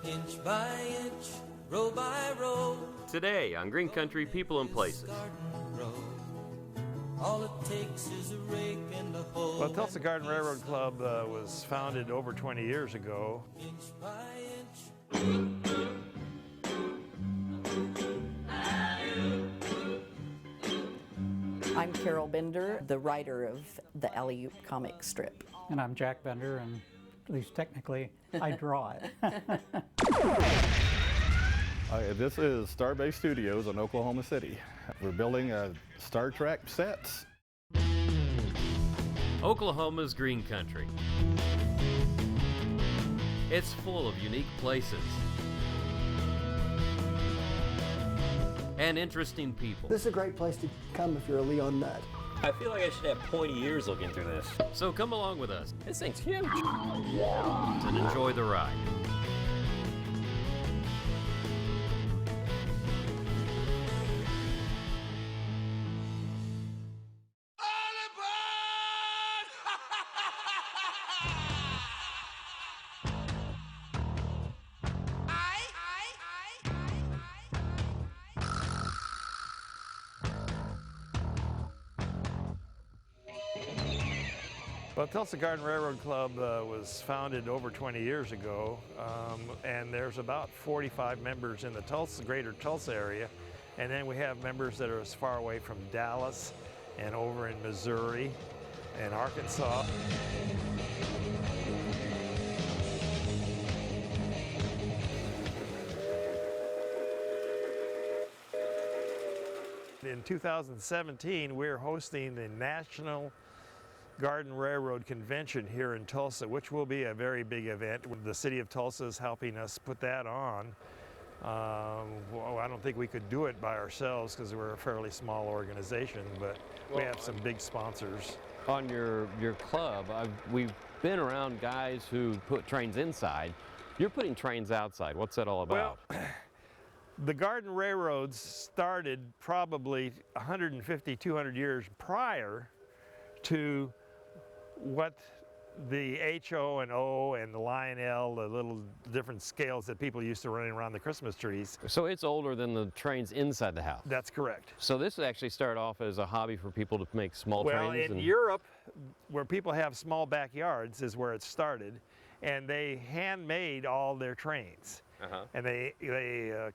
Inch by inch, row by row. Today on Green Country People and Places. All it takes is a rake and a hoe. Well, Tulsa Garden Railroad Club was founded over 20 years ago. Inch by inch. I'm Carol Bender, the writer of the Alley-Oop comic strip. And I'm Jack Bender, and at least technically, I draw it. This is Starbase Studios in Oklahoma City. We're building Star Trek sets. Oklahoma's green country. It's full of unique places and interesting people. This is a great place to come if you're a Leon nut. I feel like I should have pointy ears looking through this. So come along with us This thing's huge. and enjoy the ride. Well, Tulsa Garden Railroad Club was founded over 20 years ago, and there's about 45 members in the greater Tulsa area, and then we have members that are as far away from Dallas and over in Missouri and Arkansas. In 2017, we're hosting the National Garden Railroad Convention here in Tulsa, which will be a very big event. The city of Tulsa is helping us put that on. Well, I don't think we could do it by ourselves because we're a fairly small organization, but we have some big sponsors. On your club, we've been around guys who put trains inside. You're putting trains outside. What's that all about? Well, the garden railroads started probably 150, 200 years prior to what the HO and O and the Lionel, the little different scales that people used to run around the Christmas trees. So it's older than the trains inside the house. That's correct. So this actually started off as a hobby for people to make small Well, trains. in Europe, where people have small backyards is where it started, and they handmade all their trains. And they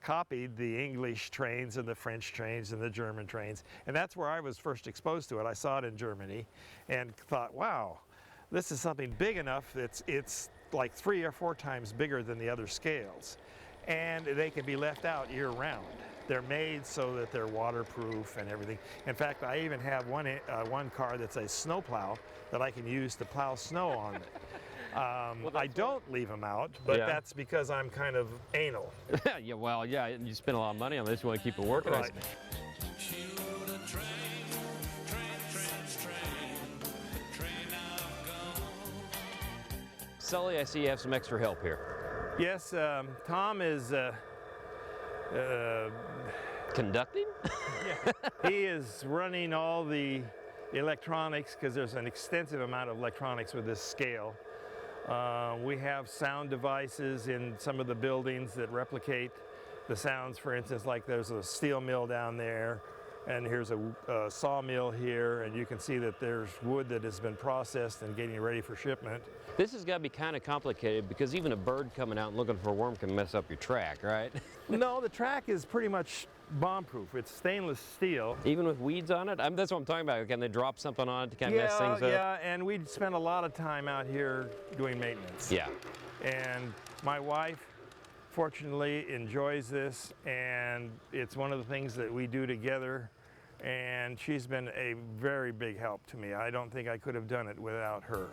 copied the English trains and the French trains and the German trains, and that's where I was first exposed to it. I saw it in Germany and thought, wow, this is something big enough. It's like 3 or 4 times bigger than the other scales, and they can be left out year-round. They're made so that they're waterproof and everything. In fact, I even have one car that's a snowplow that I can use to plow snow on it. I don't leave them out, but that's because I'm kind of anal. Yeah, well, yeah, you spend a lot of money on this. You want to keep it working. Right. Sully, I see you have some extra help here. Yes, Tom is Conducting? he is running all the electronics because there's an extensive amount of electronics with this scale. We have sound devices in some of the buildings that replicate the sounds. For instance, like there's a steel mill down there, and here's a sawmill here, and you can see that there's wood that has been processed and getting ready for shipment. This has got to be kind of complicated because even a bird coming out and looking for a worm can mess up your track, right? No, the track is pretty much bomb-proof. It's stainless steel. Even with weeds on it? That's what I'm talking about. Can they drop something on it to kind of mess things up? Yeah, and we spend a lot of time out here doing maintenance. Yeah. And my wife, fortunately, enjoys this, and it's one of the things that we do together, and she's been a very big help to me. I don't think I could have done it without her.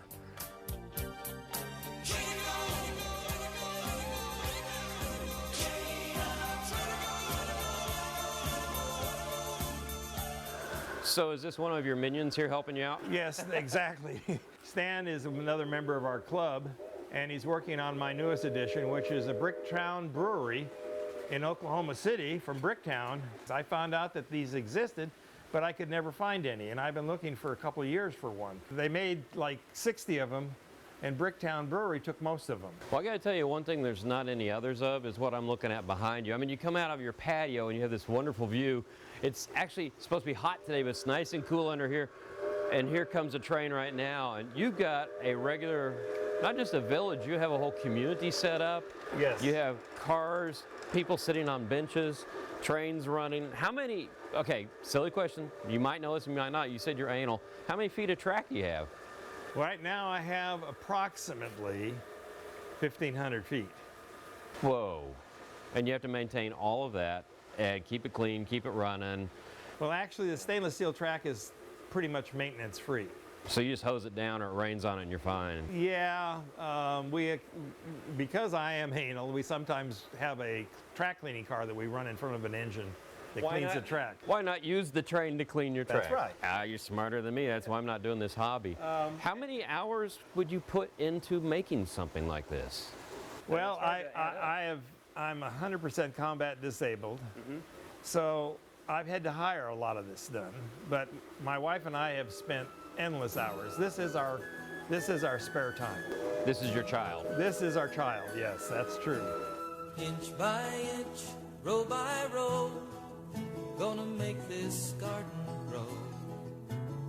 So is this one of your minions here helping you out? Yes, exactly. Stan is another member of our club, and he's working on my newest edition, which is a Bricktown Brewery in Oklahoma City from Bricktown. I found out that these existed, but I could never find any, and I've been looking for a couple of years for one. They made like 60 of them and Bricktown Brewery took most of them. Well, I got to tell you, one thing there's not any others of is what I'm looking at behind you. I mean, you come out of your patio and you have this wonderful view. It's actually supposed to be hot today, but it's nice and cool under here. And here comes a train right now, and you've got a regular, not just a village, you have a whole community set up. Yes. You have cars, people sitting on benches, trains running. How many, okay, silly question, you might know this, you might not, you said you're anal. How many feet of track do you have? Right now I have approximately 1,500 feet. Whoa. And you have to maintain all of that and keep it clean, keep it running. Well, actually the stainless steel track is pretty much maintenance free. So you just hose it down or it rains on it and you're fine. Yeah, because I am anal, we sometimes have a track cleaning car that we run in front of an engine that cleans the track. Why not use the train to clean your track? That's right. Ah, you're smarter than me. That's why I'm not doing this hobby. How many hours would you put into making something like this? Well, I'm 100% combat disabled, so I've had to hire a lot of this done. But my wife and I have spent endless hours. This is our spare time. This is your child. This is our child. Yes, that's true. Inch by inch, row by row, gonna make this garden grow.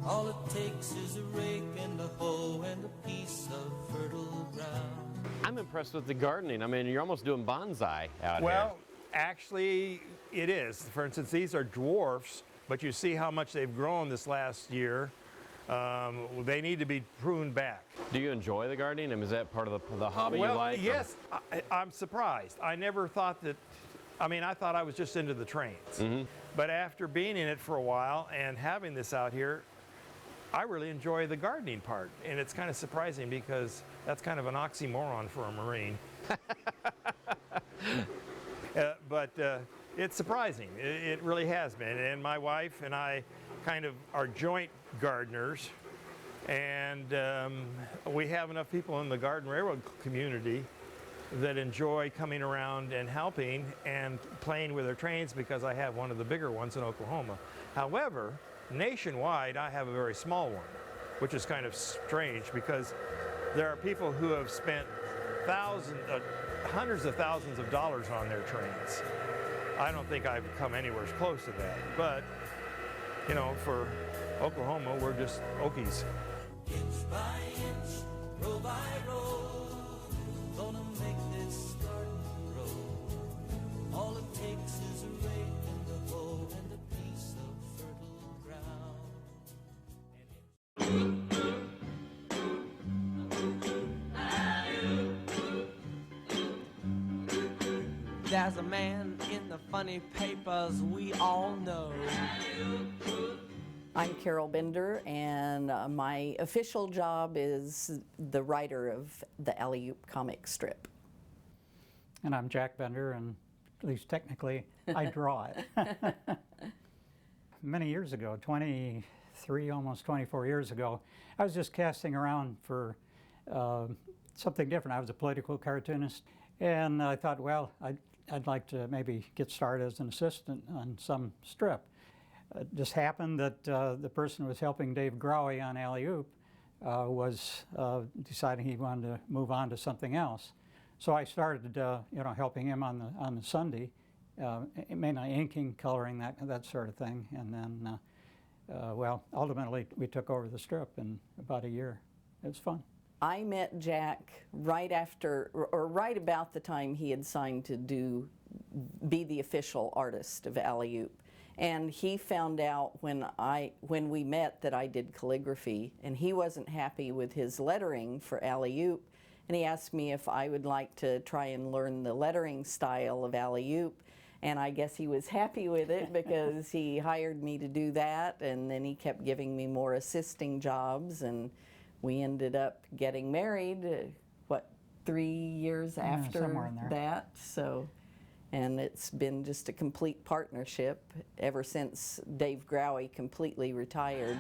All it takes is a rake and a hoe and a piece of fertile ground. I'm impressed with the gardening. I mean, you're almost doing bonsai out here. Well, actually, it is. For instance, these are dwarfs, but you see how much they've grown this last year. They need to be pruned back. Do you enjoy the gardening? And is that part of the hobby you like? Yes, I'm surprised. I never thought that, I mean, I thought I was just into the trains. But after being in it for a while and having this out here, I really enjoy the gardening part. And it's kind of surprising because that's kind of an oxymoron for a Marine. But it's surprising. It really has been. And my wife and I kind of are joint gardeners. And we have enough people in the Garden Railroad community that enjoy coming around and helping and playing with their trains because I have one of the bigger ones in Oklahoma. However, nationwide, I have a very small one, which is kind of strange because there are people who have spent hundreds of thousands of dollars on their trains. I don't think I've come anywhere close to that, but you know, for Oklahoma, we're just Okies. Inch by inch, row by row, gonna make this garden grow. All it takes is a rake and a hoe and a piece of fertile ground. There's a man in the funny papers we all know. I'm Carol Bender, and my official job is the writer of the Alley-Oop comic strip. And I'm Jack Bender, and at least technically, I draw it. Many years ago, 23, almost 24 years ago, I was just casting around for something different. I was a political cartoonist, and I thought, well, I'd like to maybe get started as an assistant on some strip. It just happened that the person who was helping Dave Growy on Alley-Oop was deciding he wanted to move on to something else. So I started, helping him on the Sunday, mainly inking, coloring, that sort of thing. And then, ultimately we took over the strip in about a year. It was fun. I met Jack right after, or right about the time he had signed to be the official artist of Alley-Oop. And he found out when we met that I did calligraphy, and he wasn't happy with his lettering for Alley-Oop, and he asked me if I would like to try and learn the lettering style of Alley-Oop, and I guess he was happy with it because he hired me to do that, and then he kept giving me more assisting jobs, and we ended up getting married, 3 years after that, so. And it's been just a complete partnership ever since Dave Growy completely retired.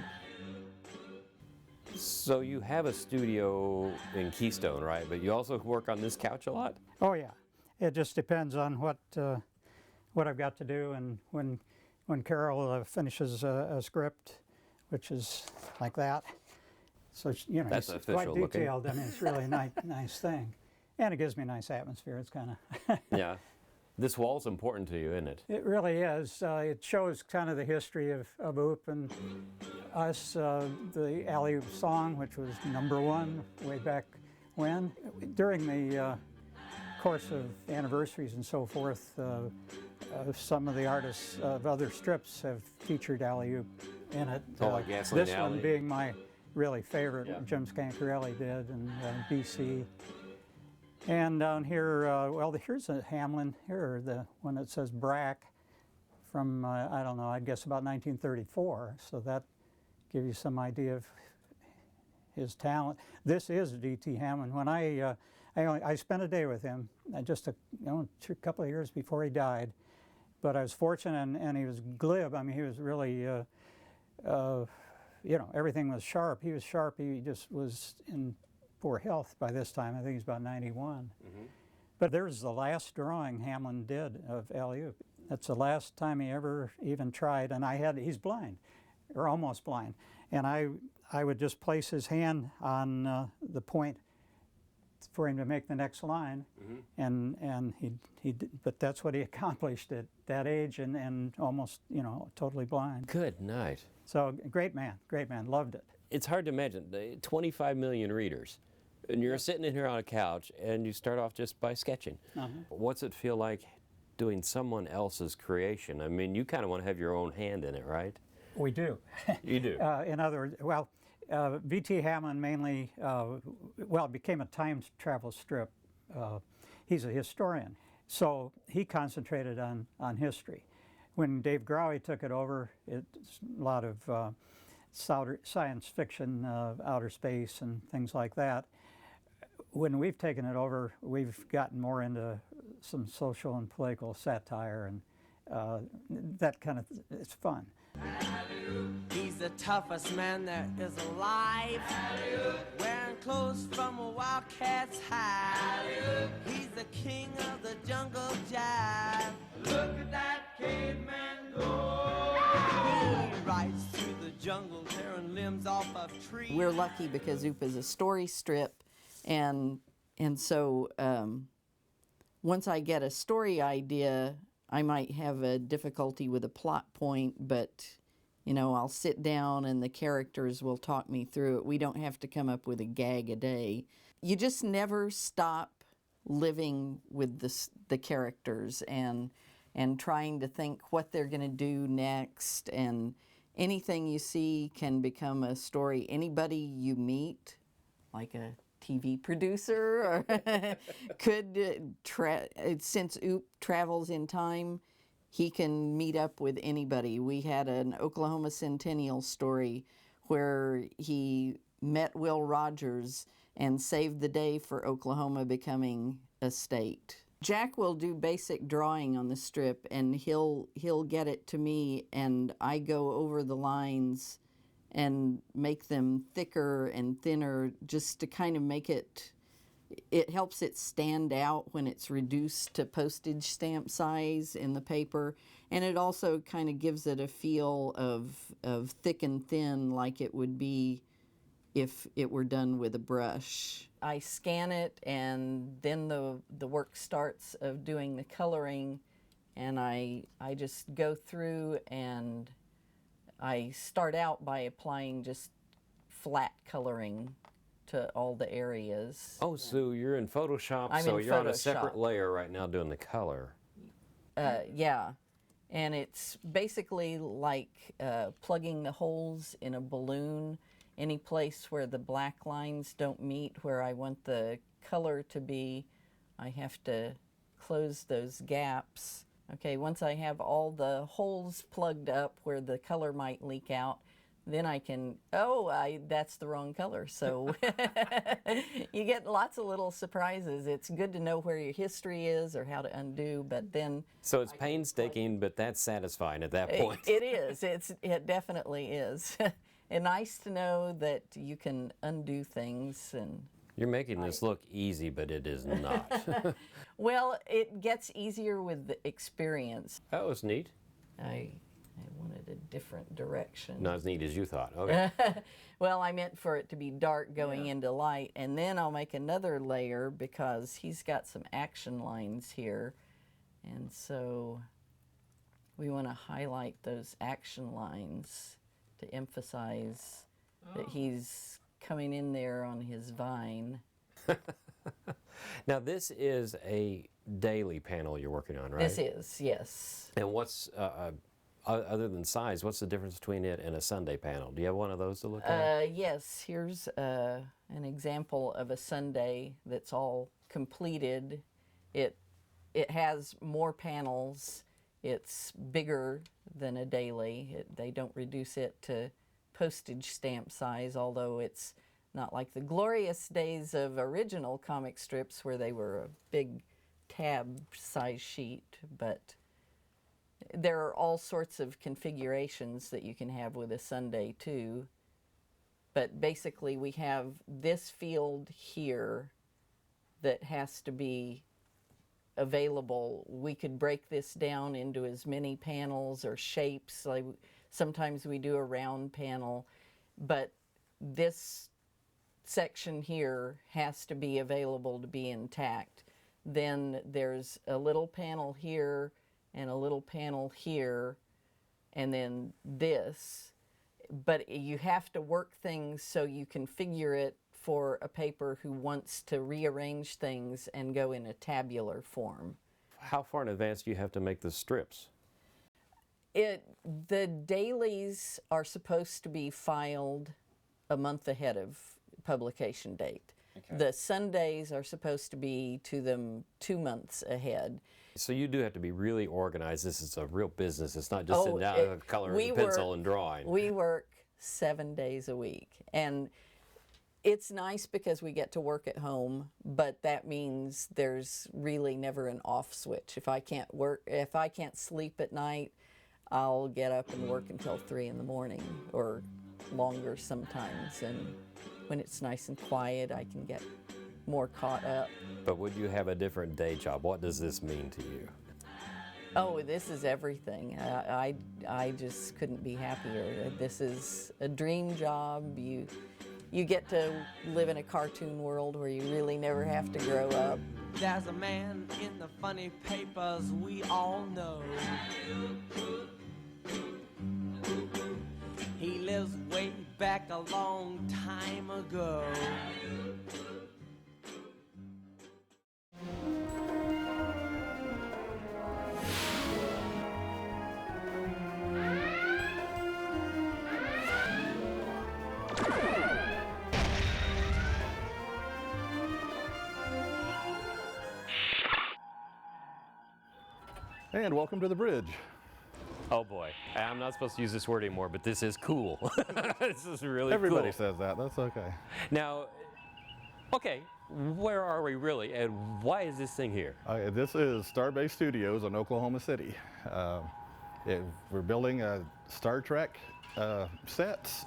So you have a studio in Keystone, right? But you also work on this couch a lot? Oh yeah, it just depends on what I've got to do, and when Carol finishes a script, which is like that, So, you know, That's it's official quite looking. detailed. I mean, it's really a nice thing. And it gives me a nice atmosphere. It's kind of... Yeah. This wall's important to you, isn't it? It really is. It shows kind of the history of Oop and us, the alley-oop song, which was #1 way back when. During the course of anniversaries and so forth, some of the artists of other strips have featured alley-oop in it. Like Gasoline this Alley. one being my really favorite, Yeah. Jim Scancarelli did, and BC. And down here, well, here's a Hamlin, here, the one that says Brack from, I don't know, I guess about 1934. So that gives you some idea of his talent. This is D.T. Hamlin. When I spent a day with him, just a couple of years before he died. But I was fortunate, and he was glib. I mean, he was really, you know, everything was sharp. He was sharp. He just was in poor health by this time. I think he's about 91. But there's the last drawing Hamlin did of alley-oop. That's the last time he ever even tried. And he's blind, or almost blind. And I would just place his hand on the point for him to make the next line. And he did, but that's what he accomplished at that age, and almost, you know, totally blind. Good night. So great man, loved it. It's hard to imagine, 25 million readers, and you're sitting in here on a couch, and you start off just by sketching. What's it feel like doing someone else's creation? I mean, you kind of want to have your own hand in it, right? We do. You do. In other words, well, V.T. Hamlin mainly, well, it became a time travel strip. He's a historian, so he concentrated on history. When Dave Growy took it over, it's a lot of science fiction, outer space, and things like that. When we've taken it over, we've gotten more into some social and political satire, and that kind of, it's fun. He's the toughest man there is alive, wearing clothes from a wildcat's hide. He's the king of the jungle jive. Look at that caveman go. He rides through the jungle, tearing limbs off of trees. We're lucky because Oop is a story strip, and so once I get a story idea, I might have a difficulty with a plot point, but you know, I'll sit down and the characters will talk me through it. We don't have to come up with a gag a day. You just never stop living with the characters and trying to think what they're going to do next, and anything you see can become a story. Anybody you meet, like a TV producer, or could, since Oop travels in time, he can meet up with anybody. We had an Oklahoma Centennial story where he met Will Rogers and saved the day for Oklahoma becoming a state. Jack will do basic drawing on the strip, and he'll get it to me, and I go over the lines and make them thicker and thinner just to kind of make it helps it stand out when it's reduced to postage stamp size in the paper, and it also kind of gives it a feel of thick and thin, like it would be if it were done with a brush. I scan it, and then the work starts of doing the coloring, and I just go through, and I start out by applying just flat coloring to all the areas. Oh, so you're in Photoshop, I'm so in you're on a Photoshop. separate layer right now doing the color. Yeah, and it's basically like plugging the holes in a balloon. Any place where the black lines don't meet where I want the color to be, I have to close those gaps. Okay, once I have all the holes plugged up where the color might leak out, then I can, that's the wrong color. So you get lots of little surprises. It's good to know where your history is or how to undo, but then... So it's painstaking, but that's satisfying at that point. It is. It definitely is. And nice to know that you can undo things. And You're making this look easy, but it is not. well, it gets easier with the experience. That was neat. I I wanted a different direction. Not as neat as you thought. Okay. Well, I meant for it to be dark going into light, and then I'll make another layer because he's got some action lines here, and so we want to highlight those action lines to emphasize that he's coming in there on his vine. Now this is a daily panel you're working on, right? This is, yes. And what's, other than size, what's the difference between it and a Sunday panel? Do you have one of those to look at? Yes, here's an example of a Sunday that's all completed. It has more panels. It's bigger than a daily. They don't reduce it to postage stamp size, although it's not like the glorious days of original comic strips where they were a big tab size sheet, but there are all sorts of configurations that you can have with a Sunday too. But basically we have this field here that has to be available. We could break this down into as many panels or shapes. Like sometimes we do a round panel, but this section here has to be available to be intact. Then there's a little panel here and a little panel here, and then this. But you have to work things so you can figure it for a paper who wants to rearrange things and go in a tabular form. How far in advance do you have to make the strips? The dailies are supposed to be filed a month ahead of publication date. Okay. The Sundays are supposed to be to them 2 months ahead. So you do have to be really organized. This is a real business. It's not just sitting down with a color and a pencil and drawing. We work 7 days a week. And it's nice because we get to work at home, but that means there's really never an off switch. If I can't sleep at night, I'll get up and work until 3 in the morning or longer sometimes. And when it's nice and quiet, I can get more caught up. But would you have a different day job? What does this mean to you? Oh, this is everything. I just couldn't be happier. This is a dream job. You get to live in a cartoon world where you really never have to grow up. There's a man in the funny papers we all know. He lives way back a long time ago. And welcome to the bridge. Oh boy, I'm not supposed to use this word anymore, but this is cool. This is really Everybody cool. says that, that's okay. Now, okay, where are we really, and why is this thing here? This is Starbase Studios in Oklahoma City. We're building Star Trek sets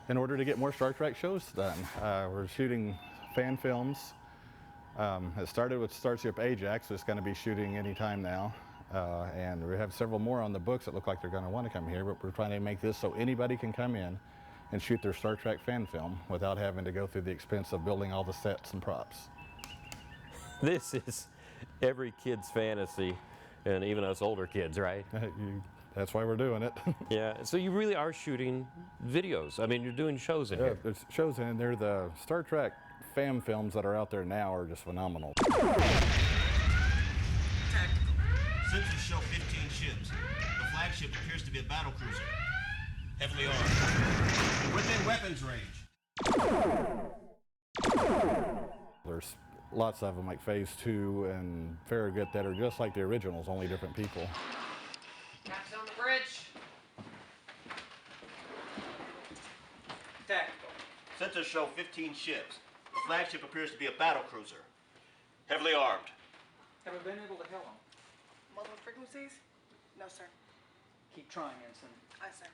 in order to get more Star Trek shows done. We're shooting fan films. It started with Starship Ajaz, so it's going to be shooting anytime now. And we have several more on the books that look like they're going to want to come here, but we're trying to make this so anybody can come in and shoot their Star Trek fan film without having to go through the expense of building all the sets and props. This is every kid's fantasy, and even us older kids, right? That's why we're doing it. Yeah, so you really are shooting videos. I mean, you're doing shows in here. There's shows in there. The Star Trek fan films that are out there now are just phenomenal. Sensors show 15 ships. The flagship appears to be a battle cruiser. Heavily armed. Within weapons range. There's lots of them like Phase 2 and Farragut that are just like the originals, only different people. Captain on the bridge. Tactical. Sensors show 15 ships. The flagship appears to be a battle cruiser. Heavily armed. Have we been able to hail them? Multiple frequencies? No, sir. Keep trying, Ensign. Aye, sir.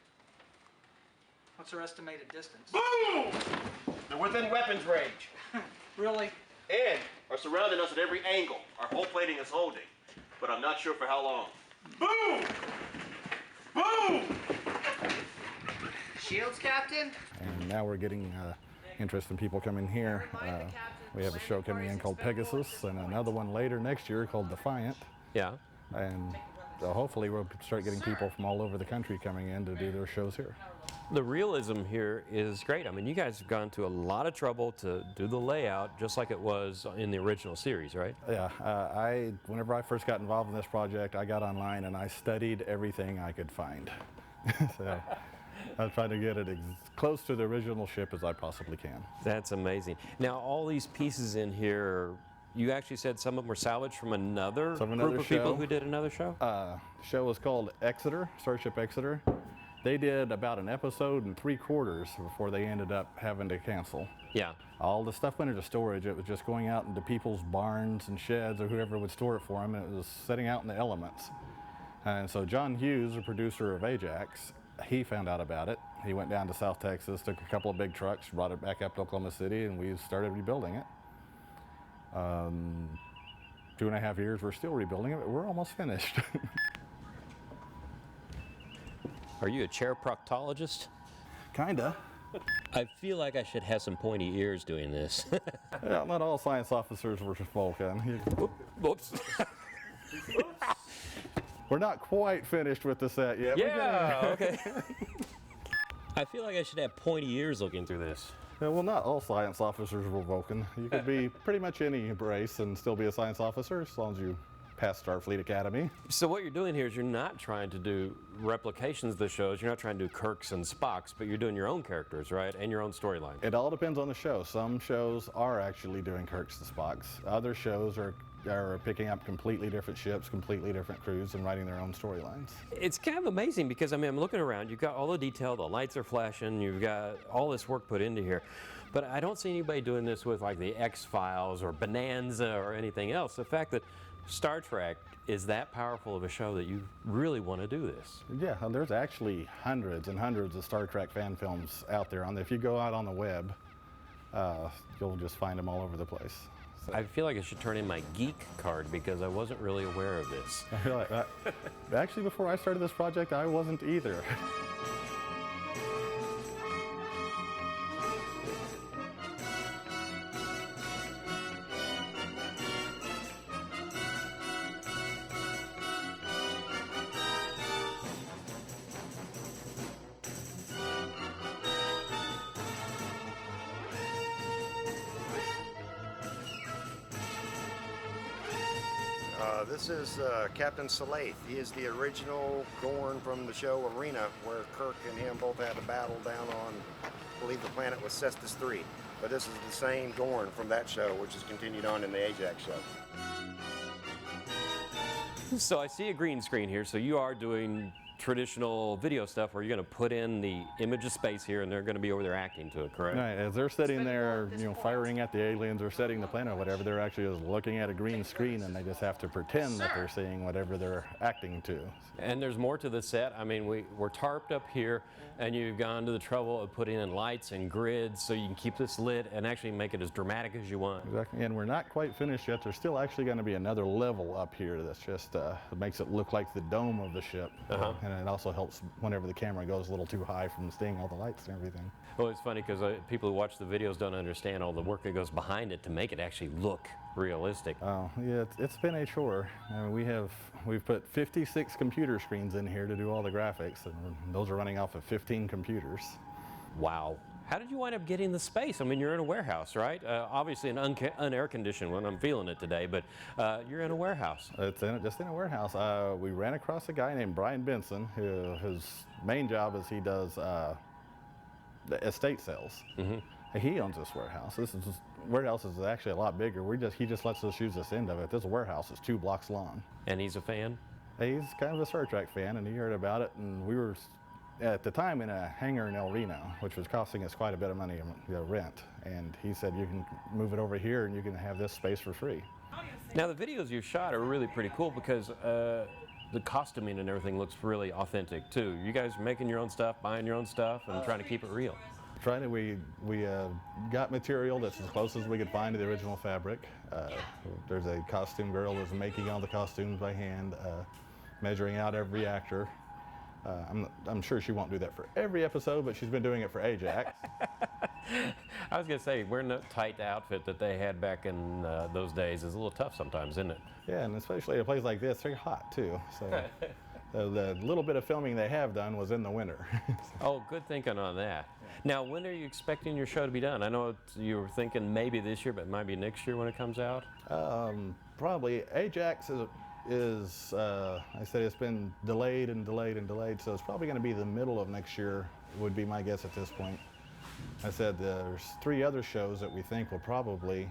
What's our estimated distance? Boom! They're within weapons range. Really? And are surrounding us at every angle. Our whole plating is holding, but I'm not sure for how long. Boom! Shields, Captain. And now we're getting interest in people coming here. We have a show coming in called Pegasus, and another one later next year called Defiant. Yeah. And hopefully we'll start getting people from all over the country coming in to do their shows here. The realism here is great. I mean, you guys have gone to a lot of trouble to do the layout just like it was in the original series, right? Yeah, whenever I first got involved in this project, I got online and I studied everything I could find. So I was trying to get it as close to the original ship as I possibly can. That's amazing. Now, all these pieces in here, you actually said some of them were salvaged from another group of people who did another show? The show was called Exeter, Starship Exeter. They did about an episode and 3/4 before they ended up having to cancel. Yeah. All the stuff went into storage. It was just going out into people's barns and sheds or whoever would store it for them. It was sitting out in the elements. And so John Hughes, the producer of Ajax, he found out about it. He went down to South Texas, took a couple of big trucks, brought it back up to Oklahoma City, and we started rebuilding it. 2.5 years, we're still rebuilding it, but we're almost finished. Are you a chair proctologist? Kinda. I feel like I should have some pointy ears doing this. Yeah, not all science officers were Vulcan. Whoops. We're not quite finished with the set yet. Yeah, okay. I feel like I should have pointy ears looking through this. Yeah, well, not all science officers were Vulcan. You could be pretty much any race and still be a science officer as long as you pass Starfleet Academy. So what you're doing here is you're not trying to do replications of the shows. You're not trying to do Kirks and Spocks, but you're doing your own characters, right? And your own storyline. It all depends on the show. Some shows are actually doing Kirks and Spocks. Other shows are picking up completely different ships, completely different crews, and writing their own storylines. It's kind of amazing because, I mean, I'm looking around, you've got all the detail, the lights are flashing, you've got all this work put into here, but I don't see anybody doing this with like the X-Files or Bonanza or anything else. The fact that Star Trek is that powerful of a show that you really want to do this. Yeah, there's actually hundreds and hundreds of Star Trek fan films out there. If you go out on the web, you'll just find them all over the place. So. I feel like I should turn in my geek card because I wasn't really aware of this. I feel like that. Actually, before I started this project, I wasn't either. This is Captain Salaith. He is the original Gorn from the show Arena, where Kirk and him both had a battle down on, I believe the planet was Cestus 3. But this is the same Gorn from that show, which is continued on in the Ajax show. So I see a green screen here, so you are doing traditional video stuff where you're going to put in the image of space here and they're going to be over there acting to it, correct? Right, as they're sitting there, firing at the aliens or setting the planet or whatever, they're actually just looking at a green screen and they just have to pretend that they're seeing whatever they're acting to. And there's more to the set. I mean, we're tarped up here and you've gone to the trouble of putting in lights and grids so you can keep this lit and actually make it as dramatic as you want. Exactly, and we're not quite finished yet. There's still actually going to be another level up here that's just makes it look like the dome of the ship. And it also helps whenever the camera goes a little too high from seeing all the lights and everything. Well, it's funny because people who watch the videos don't understand all the work that goes behind it to make it actually look realistic. Oh, yeah, it's been a chore. I mean, we've put 56 computer screens in here to do all the graphics, and those are running off of 15 computers. Wow. How did you wind up getting the space? I mean, you're in a warehouse, right? Obviously an un-air-conditioned one. I'm feeling it today, but you're in a warehouse. It's just in a warehouse. We ran across a guy named Brian Benson, whose main job is he does the estate sales. He owns this warehouse. This warehouse is actually a lot bigger. He just lets us use this end of it. This warehouse is 2 blocks long. And he's a fan? He's kind of a Star Trek fan, and he heard about it, and we were at the time in a hangar in El Reno, which was costing us quite a bit of money to rent. And he said, you can move it over here and you can have this space for free. Now the videos you shot are really pretty cool because the costuming and everything looks really authentic too. You guys are making your own stuff, buying your own stuff, and trying to keep it real. We got material that's as close as we could find to the original fabric. There's a costume girl who's making all the costumes by hand, measuring out every actor. I'm sure she won't do that for every episode, but she's been doing it for Ajax. I was going to say, wearing the tight outfit that they had back in those days is a little tough sometimes, isn't it? Yeah, and especially a place like this, it's very hot too. So the little bit of filming they have done was in the winter. Oh, good thinking on that. Now, when are you expecting your show to be done? I know you were thinking maybe this year, but it might be next year when it comes out. Probably. Ajax is I said it's been delayed and delayed and delayed, so it's probably going to be the middle of next year would be my guess at this point. I said there's 3 other shows that we think will probably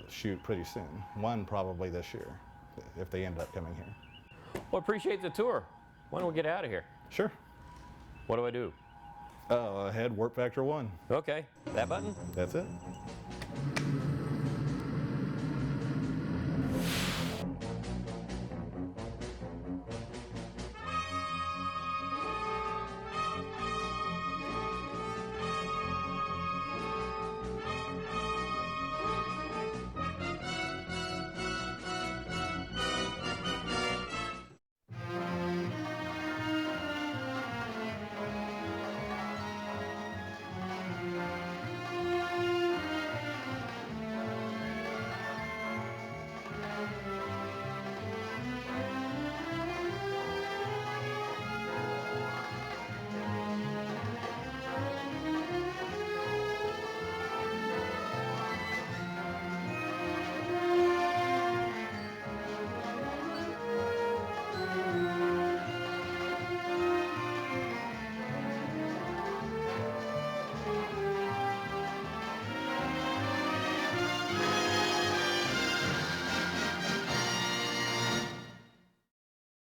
shoot pretty soon. One probably this year, if they end up coming here. Well, appreciate the tour. Why don't we get out of here? Sure. What do I do? Head warp factor 1. Okay, that button? That's it.